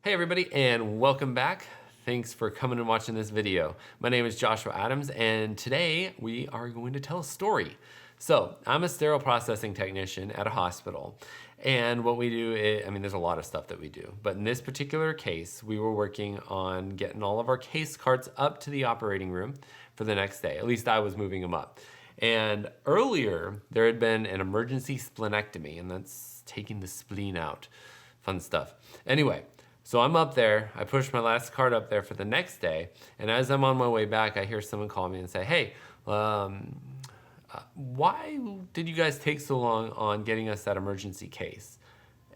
Hey everybody, and welcome back. Thanks for coming and watching this video. My name is Joshua Adams, and today we are going to tell a story. So I'm a sterile processing technician at a hospital, and what we do is, there's a lot of stuff that we do, but in this particular case, we were working on getting all of our case carts up to the operating room for the next day. At least I was moving them up. And earlier, there had been an emergency splenectomy, and that's taking the spleen out. Fun stuff. Anyway, so I'm up there, I push my last cart up there for the next day, and as I'm on my way back, I hear someone call me and say, hey, why did you guys take so long on getting us that emergency case?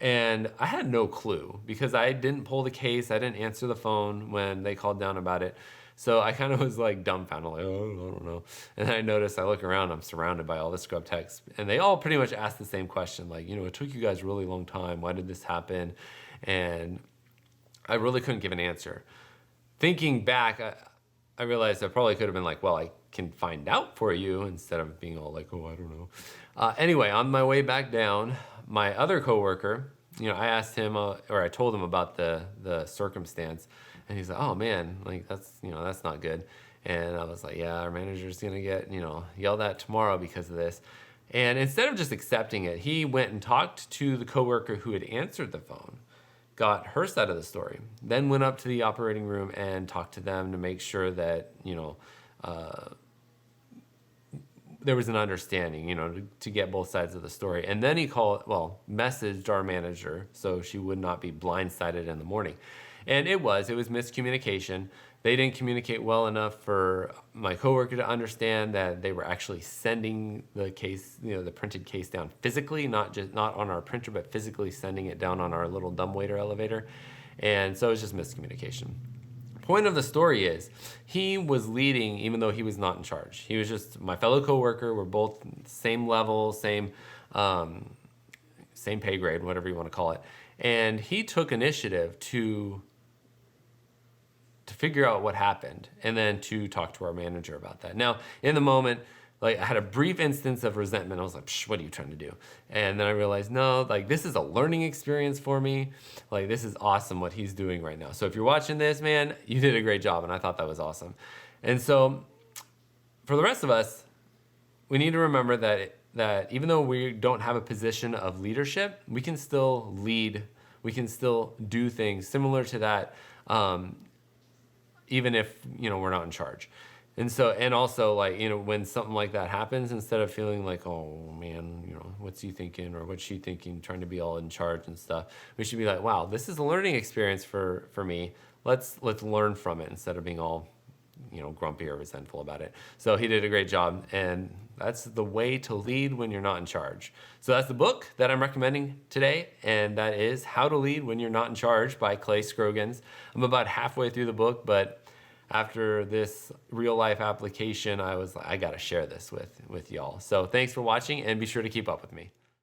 And I had no clue because I didn't pull the case, I didn't answer the phone when they called down about it. So I kind of was like dumbfounded, like, oh, I don't know. And then I noticed, I look around, I'm surrounded by all the scrub techs, and they all pretty much asked the same question, like, it took you guys a really long time, why did this happen? And I really couldn't give an answer. Thinking back, I realized I probably could have been like, well, I can find out for you, instead of being all like, oh, I don't know. Anyway, on my way back down, my other coworker, I asked him, or I told him about the circumstance, and he's like, oh man, like that's not good. And I was like, yeah, our manager's gonna get, yelled at tomorrow because of this. And instead of just accepting it, he went and talked to the coworker who had answered the phone, got her side of the story, then went up to the operating room and talked to them to make sure that, there was an understanding, to get both sides of the story. And then he messaged our manager so she would not be blindsided in the morning. And it was miscommunication. They didn't communicate well enough for my coworker to understand that they were actually sending the case, the printed case down physically, not on our printer, but physically sending it down on our little dumbwaiter elevator. And so it was just miscommunication. Point of the story is, he was leading even though he was not in charge. He was just my fellow coworker. We're both same level, same pay grade, whatever you want to call it. And he took initiative to figure out what happened, and then to talk to our manager about that. Now, in the moment, I had a brief instance of resentment. I was like, what are you trying to do? And then I realized, no, this is a learning experience for me. This is awesome what he's doing right now. So if you're watching this, man, you did a great job, and I thought that was awesome. And so for the rest of us, we need to remember that even though we don't have a position of leadership, we can still lead. We can still do things similar to that, even if we're not in charge. And also when something like that happens, instead of feeling like, oh man, what's he thinking or what's she thinking, trying to be all in charge and stuff, we should be like, wow, this is a learning experience for me. Let's learn from it, instead of being all grumpy or resentful about it. So he did a great job, and that's the way to lead when you're not in charge. So that's the book that I'm recommending today, and that is How to Lead When You're Not in Charge by Clay Scroggins. I'm about halfway through the book, but after this real life application, I was like, I gotta share this with y'all. So thanks for watching, and be sure to keep up with me.